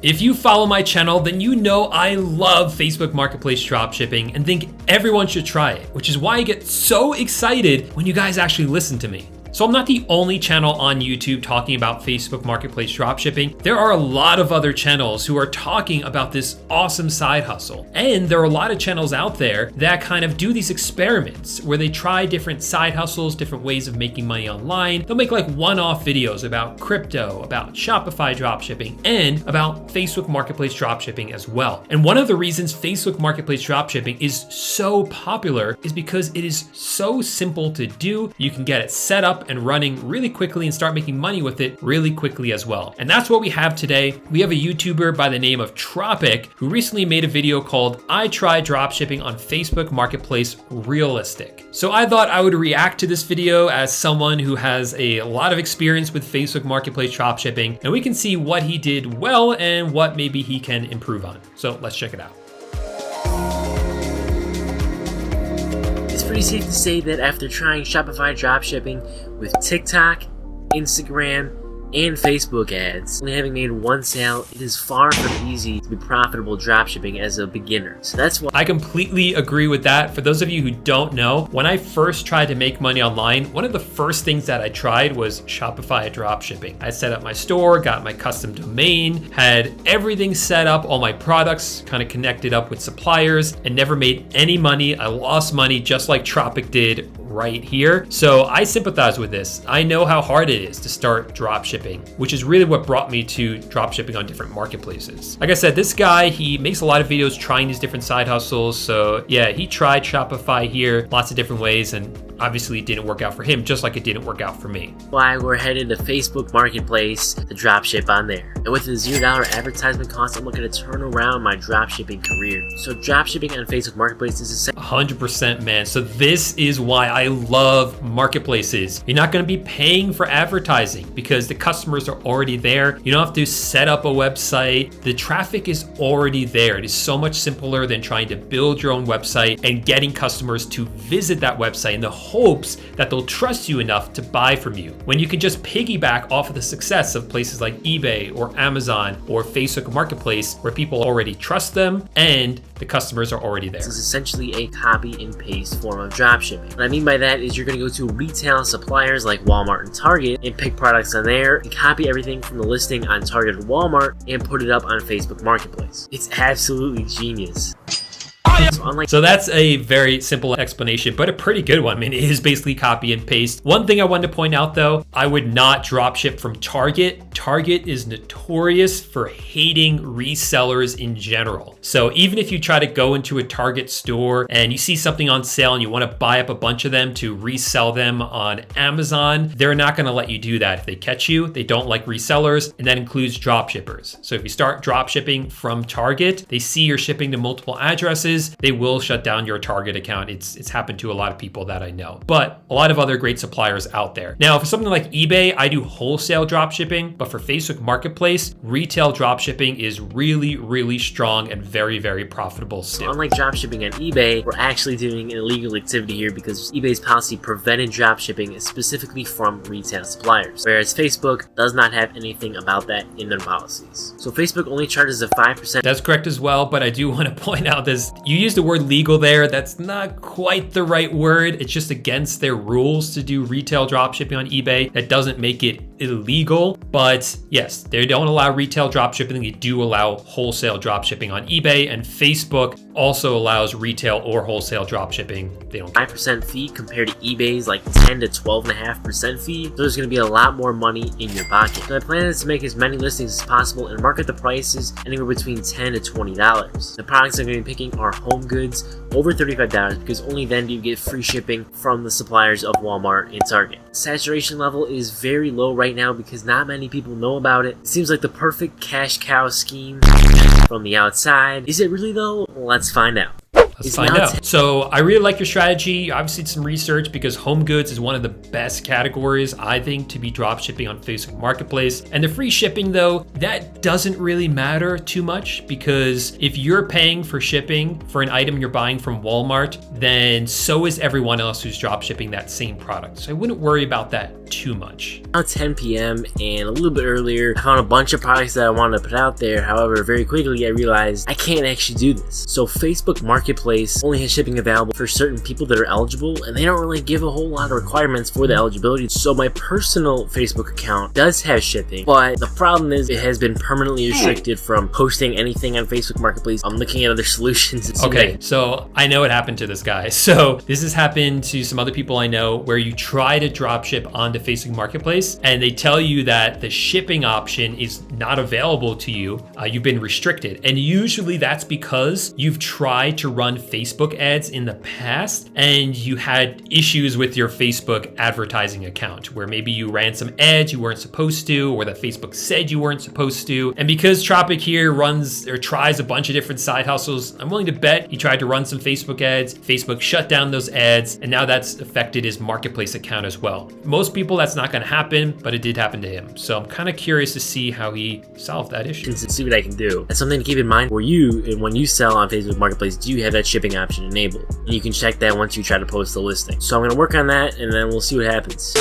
If you follow my channel, then you know I love Facebook Marketplace dropshipping and think everyone should try it, which is why I get so excited when you guys actually listen to me. So I'm not the only channel on YouTube talking about Facebook Marketplace dropshipping. There are a lot of other channels who are talking about this awesome side hustle. And there are a lot of channels out there that kind of do these experiments where they try different side hustles, different ways of making money online. They'll make like one-off videos about crypto, about Shopify dropshipping, and about Facebook Marketplace dropshipping as well. And one of the reasons Facebook Marketplace dropshipping is so popular is because it is so simple to do. You can get it set up and running really quickly and start making money with it really quickly as well. And that's what we have today. We have a YouTuber by the name of Tropic who recently made a video called I Tried Dropshipping on Facebook Marketplace Realistic. So I thought I would react to this video as someone who has a lot of experience with Facebook Marketplace dropshipping, and we can see what he did well and what maybe he can improve on. So let's check it out. It's pretty safe to say that after trying Shopify dropshipping with TikTok, Instagram, and Facebook ads, only having made one sale, it is far from easy to be profitable dropshipping as a beginner. So that's why I completely agree with that. For those of you who don't know, when I first tried to make money online, one of the first things that I tried was Shopify dropshipping. I set up my store, got my custom domain, had everything set up, all my products kind of connected up with suppliers, and never made any money. I lost money just like Tropic did right here. So I sympathize with this. I know how hard it is to start dropshipping, which is really what brought me to dropshipping on different marketplaces. Like I said, this guy, he makes a lot of videos trying these different side hustles. So yeah, he tried Shopify here, lots of different ways, and obviously it didn't work out for him, just like it didn't work out for me. Why we're headed to Facebook Marketplace to dropship on there. And with a $0 advertisement cost, I'm looking to turn around my dropshipping career. So dropshipping on Facebook Marketplace is 100%, man. So this is why I love marketplaces. You're not going to be paying for advertising because the customers are already there. You don't have to set up a website. The traffic is already there. It is so much simpler than trying to build your own website and getting customers to visit that website in the hopes that they'll trust you enough to buy from you, when you can just piggyback off of the success of places like eBay or Amazon or Facebook Marketplace, where people already trust them and the customers are already there. This is essentially a copy and paste form of dropshipping. What I mean by that is you're going to go to retail suppliers like Walmart and Target and pick products on there and copy everything from the listing on Target or Walmart and put it up on Facebook Marketplace. It's absolutely genius. So that's a very simple explanation, but a pretty good one. I mean, it is basically copy and paste. One thing I wanted to point out though, I would not dropship from Target. Target is notorious for hating resellers in general. So even if you try to go into a Target store and you see something on sale and you want to buy up a bunch of them to resell them on Amazon, they're not going to let you do that. If they catch you, they don't like resellers, and that includes dropshippers. So if you start dropshipping from Target, they see you're shipping to multiple addresses, they will shut down your Target account. It's happened to a lot of people that I know, but a lot of other great suppliers out there. Now, for something like eBay, I do wholesale dropshipping, but for Facebook Marketplace, retail dropshipping is really, really strong and very, very profitable still. Unlike dropshipping on eBay, we're actually doing an illegal activity here because eBay's policy prevented dropshipping specifically from retail suppliers, whereas Facebook does not have anything about that in their policies. So Facebook only charges a 5%. That's correct as well, but I do want to point out this. You use the word legal there. That's not quite the right word. It's just against their rules to do retail dropshipping on eBay. That doesn't make it illegal, but yes, they don't allow retail dropshipping. They do allow wholesale dropshipping on eBay, and Facebook also allows retail or wholesale dropshipping. They don't 5% fee compared to eBay's like 10 to 12.5% fee. So there's going to be a lot more money in your pocket. So my plan is to make as many listings as possible and market the prices anywhere between $10 to $20. The products I'm going to be picking are home goods over $35 because only then do you get free shipping from the suppliers of Walmart and Target. Saturation level is very low right now because not many people know about it. It seems like the perfect cash cow scheme from the outside. Is it really though? Let's find out. Let's find out. So I really like your strategy. Obviously, it's some research because home goods is one of the best categories, I think, to be drop shipping on Facebook Marketplace. And the free shipping, though, that doesn't really matter too much, because if you're paying for shipping for an item you're buying from Walmart, then so is everyone else who's drop shipping that same product. So I wouldn't worry about that too much. Now 10 p.m. and a little bit earlier, I found a bunch of products that I wanted to put out there. However, very quickly I realized I can't actually do this. So Facebook Marketplace only has shipping available for certain people that are eligible, and they don't really give a whole lot of requirements for the eligibility. So my personal Facebook account does have shipping, but the problem is it has been permanently restricted from posting anything on Facebook Marketplace. I'm looking at other solutions. Okay, so I know what happened to this guy. So this has happened to some other people I know, where you try to drop ship onto Facebook Marketplace and they tell you that the shipping option is not available to you. You've been restricted. And usually that's because you've tried to run Facebook ads in the past and you had issues with your Facebook advertising account, where maybe you ran some ads you weren't supposed to, or that Facebook said you weren't supposed to. And because Tropic here runs or tries a bunch of different side hustles, I'm willing to bet he tried to run some Facebook ads. Facebook shut down those ads, and now that's affected his marketplace account as well. Most people, that's not going to happen, but it did happen to him. So I'm kind of curious to see how he solved that issue. To see what I can do. That's something to keep in mind for you, and when you sell on Facebook Marketplace, do you have that shipping option enabled? And you can check that once you try to post the listing. So I'm going to work on that, and then we'll see what happens.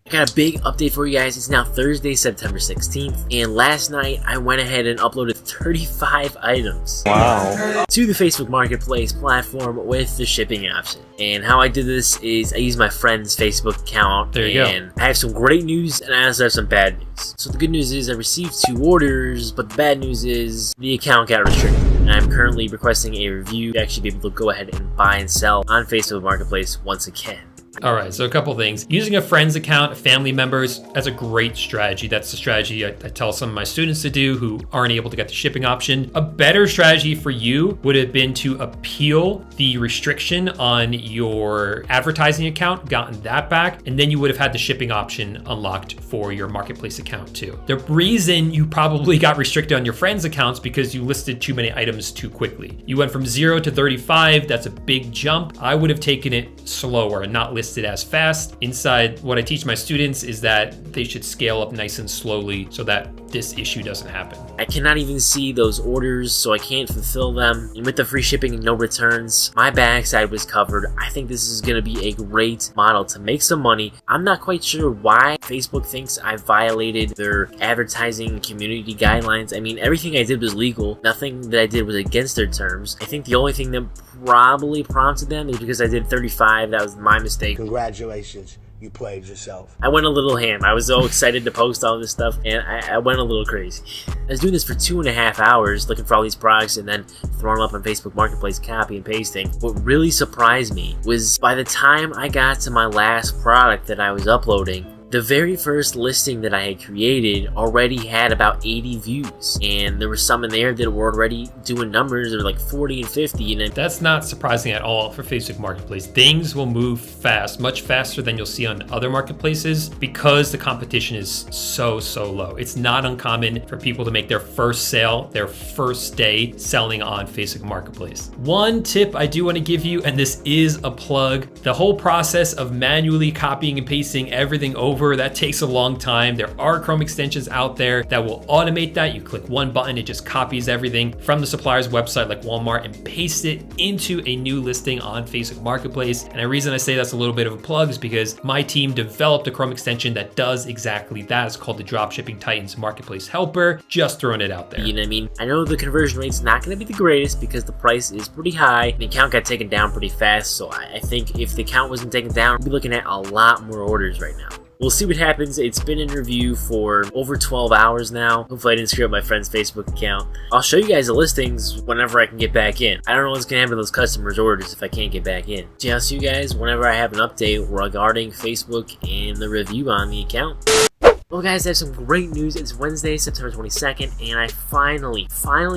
I got a big update for you guys. It's now Thursday, September 16th, and last night I went ahead and uploaded 35 items to the Facebook Marketplace platform with the shipping option. And how I did this is I used my friend's Facebook account. There you go. I have some great news, and I also have some bad news. So the good news is I received 2 orders, but the bad news is the account got restricted. And I'm currently requesting a review to actually be able to go ahead and buy and sell on Facebook Marketplace once again. All right, so a couple things. Using a friend's account, family members, that's a great strategy. That's the strategy I tell some of my students to do who aren't able to get the shipping option. A better strategy for you would have been to appeal the restriction on your advertising account, gotten that back, and then you would have had the shipping option unlocked for your marketplace account too. The reason you probably got restricted on your friend's accounts because you listed too many items too quickly. You went from 0 to 35, that's a big jump. I would have taken it slower and not listed as fast. Inside, what I teach my students is that they should scale up nice and slowly so that this issue doesn't happen. I cannot even see those orders, so I can't fulfill them. And with the free shipping and no returns, my backside was covered. I think this is going to be a great model to make some money. I'm not quite sure why Facebook thinks I violated their advertising community guidelines. I mean, everything I did was legal. Nothing that I did was against their terms. I think the only thing that probably prompted them is because I did 35. That was my mistake. Congratulations. You played yourself. I went a little ham. I was so excited to post all this stuff, and I went a little crazy. I was doing this for 2.5 hours, looking for all these products and then throwing them up on Facebook Marketplace, copy and pasting. What really surprised me was by the time I got to my last product that I was uploading, the very first listing that I had created already had about 80 views, and there were some in there that were already doing numbers that were like 40 and 50. And that's not surprising at all for Facebook Marketplace. Things will move fast, much faster than you'll see on other marketplaces because the competition is so low. It's not uncommon for people to make their first sale, their first day selling on Facebook Marketplace. One tip I do want to give you, and this is a plug, the whole process of manually copying and pasting everything over, that takes a long time. There are Chrome extensions out there that will automate that. You click one button, it just copies everything from the supplier's website like Walmart and pastes it into a new listing on Facebook Marketplace. And the reason I say that's a little bit of a plug is because my team developed a Chrome extension that does exactly that. It's called the Dropshipping Titans Marketplace Helper. Just throwing it out there. You know what I mean? I know the conversion rate's not going to be the greatest because the price is pretty high. The account got taken down pretty fast, so I think if the account wasn't taken down, we'd be looking at a lot more orders right now. We'll see what happens. It's been in review for over 12 hours now. Hopefully I didn't screw up my friend's Facebook account. I'll show you guys the listings whenever I can get back in. I don't know what's going to happen to those customers' orders if I can't get back in. So I'll see you guys whenever I have an update regarding Facebook and the review on the account. Well guys, I have some great news. It's Wednesday, September 22nd, and I finally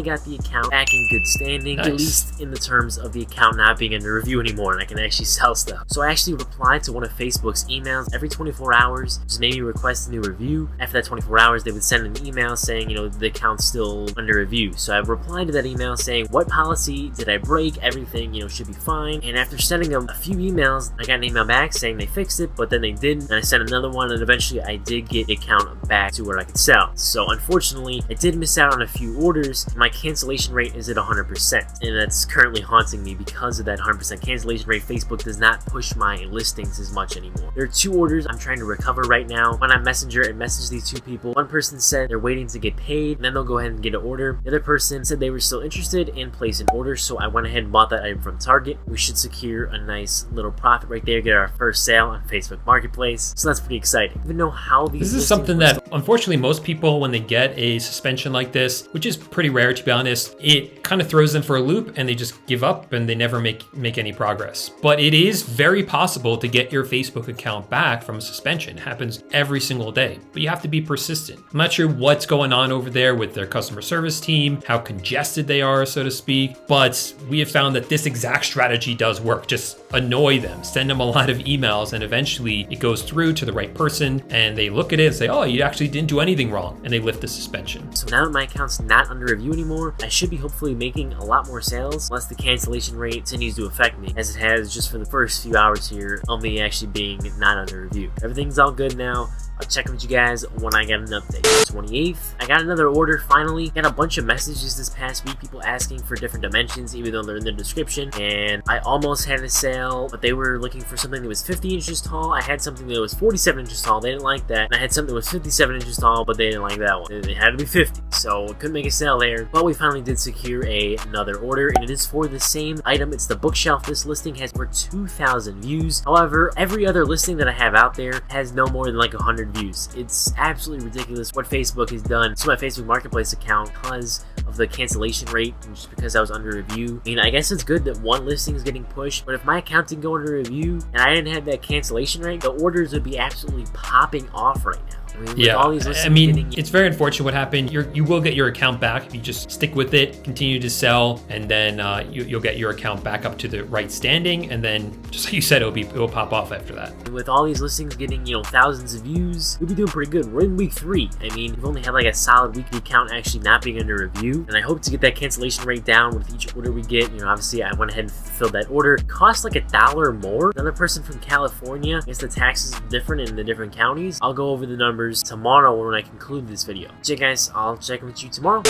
got the account back in good standing, Nice. at least in the terms of the account not being under review anymore, and I can actually sell stuff. So I actually replied to one of Facebook's emails every 24 hours, just made me request a new review. After that 24 hours, they would send an email saying, the account's still under review. So I replied to that email saying, what policy did I break? Everything, should be fine. And after sending them a few emails, I got an email back saying they fixed it, but then they didn't. And I sent another one, and eventually I did get the account back to where I could sell. So unfortunately, I did miss out on a few orders. My cancellation rate is at 100%, and that's currently haunting me because of that 100% cancellation rate. Facebook does not push my listings as much anymore. There are 2 orders I'm trying to recover right now. When I Messenger and messaged these 2 people, one person said they're waiting to get paid, and then they'll go ahead and get an order. The other person said they were still interested in placing an order, so I went ahead and bought that item from Target. We should secure a nice little profit right there, get our first sale on Facebook Marketplace. So that's pretty exciting. Even know how these This is something that unfortunately most people, when they get a suspension like this, which is pretty rare to be honest, it kind of throws them for a loop and they just give up and they never make any progress. But it is very possible to get your Facebook account back from a suspension. It happens every single day, but you have to be persistent. I'm not sure what's going on over there with their customer service team, how congested they are, so to speak, but we have found that this exact strategy does work. Just annoy them, send them a lot of emails, and eventually it goes through to the right person and they look at it and say, oh, you actually didn't do anything wrong, and they lift the suspension. So now that my account's not under review anymore, I should be hopefully making a lot more sales, unless the cancellation rate continues to affect me, as it has just for the first few hours here of me actually being not under review. Everything's all good now. I'll check in with you guys when I get an update. 28th, I got another order finally. Got a bunch of messages this past week, people asking for different dimensions, even though they're in the description. And I almost had a sale, but they were looking for something that was 50 inches tall. I had something that was 47 inches tall. They didn't like that. And I had something that was 57 inches tall, but they didn't like that one. It had to be 50. So couldn't make a sale there. But we finally did secure another order, and it is for the same item. It's the bookshelf. This listing has over 2,000 views. However, every other listing that I have out there has no more than like 100 views. It's absolutely ridiculous what Facebook has done to my Facebook Marketplace account because of the cancellation rate and just because I was under review. I mean, I guess it's good that one listing is getting pushed, but if my account didn't go under review and I didn't have that cancellation rate, the orders would be absolutely popping off right now. It's very unfortunate what happened. You will get your account back if you just stick with it, continue to sell, and then you'll get your account back up to the right standing, and then just like you said, it will pop off after that. And with all these listings getting thousands of views, we'll be doing pretty good. We're in week 3. I mean, we've only had like a solid weekly account actually not being under review, and I hope to get that cancellation rate down with each order we get. Obviously I went ahead and fulfilled that order. It cost like $1 more. Another person from California, I guess the taxes are different in the different counties. I'll go over the numbers tomorrow when I conclude this video. So yeah, guys, I'll check in with you tomorrow.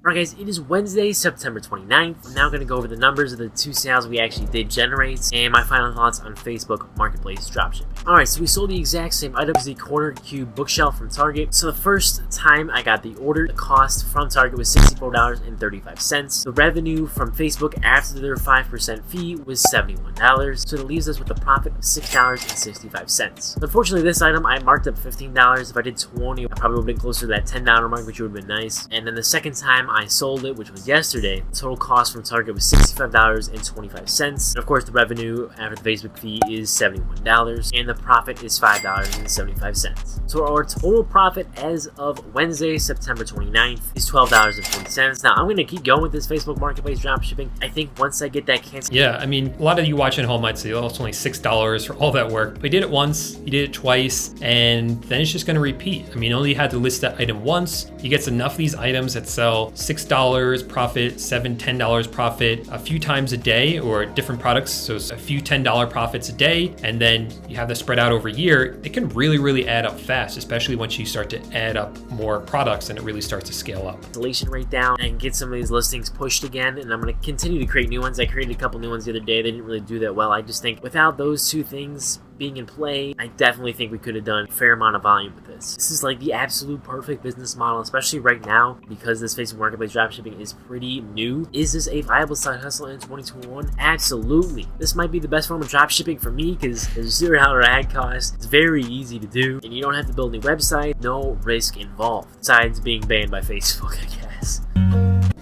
Alright guys, it is Wednesday, September 29th. I'm now going to go over the numbers of the 2 sales we actually did generate and my final thoughts on Facebook Marketplace Dropshipping. Alright, so we sold the exact same item as the corner cube bookshelf from Target. So the first time I got the order, the cost from Target was $64.35. The revenue from Facebook after their 5% fee was $71. So it leaves us with a profit of $6.65. Unfortunately, this item I marked up $15. If I did 20, I probably would have been closer to that $10 mark, which would have been nice. And then the second time I sold it, which was yesterday, the total cost from Target was $65.25. And of course, the revenue after the Facebook fee is $71, and the profit is $5.75. So our total profit as of Wednesday, September 29th is $12.40. Now, I'm going to keep going with this Facebook Marketplace dropshipping. I think once I get that canceled. Yeah, I mean, a lot of you watching at home might say, oh, it's only $6 for all that work. But you did it once, you did it twice, and then it's just going to repeat. I mean, only had to list that item once. You get enough of these items that sell $6 profit, $7, $10 profit a few times a day, or different products. So a few $10 profits a day, and then you have this spread out over a year. It can really add up fast, especially once you start to add up more products and it really starts to scale up. Cancellation rate down and get some of these listings pushed again, and I'm going to continue to create new ones. I created a couple new ones the other day. They didn't really do that well. I just think without those 2 things being in play, I definitely think we could have done a fair amount of volume with this. This is like the absolute perfect business model, especially right now because this Facebook Marketplace dropshipping is pretty new. Is this a viable side hustle in 2021? Absolutely. This might be the best form of dropshipping for me because there's $0 ad cost. It's very easy to do, and you don't have to build a new website. No risk involved, besides being banned by Facebook, I guess.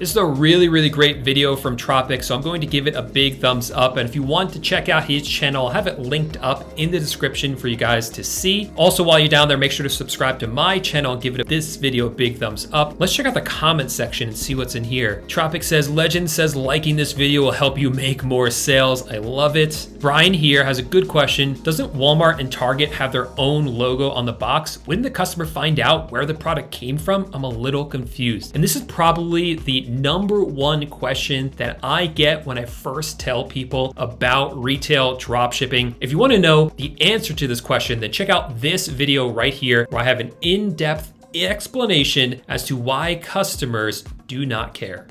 This is a really great video from Tropic, so I'm going to give it a big thumbs up. And if you want to check out his channel, I'll have it linked up in the description for you guys to see. Also, while you're down there, make sure to subscribe to my channel and give this video a big thumbs up. Let's check out the comment section and see what's in here. Tropic says, Legend says liking this video will help you make more sales. I love it. Brian here has a good question. Doesn't Walmart and Target have their own logo on the box? Wouldn't the customer find out where the product came from? I'm a little confused. And this is probably the #1 question that I get when I first tell people about retail dropshipping. If you want to know the answer to this question, then check out this video right here where I have an in-depth explanation as to why customers do not care.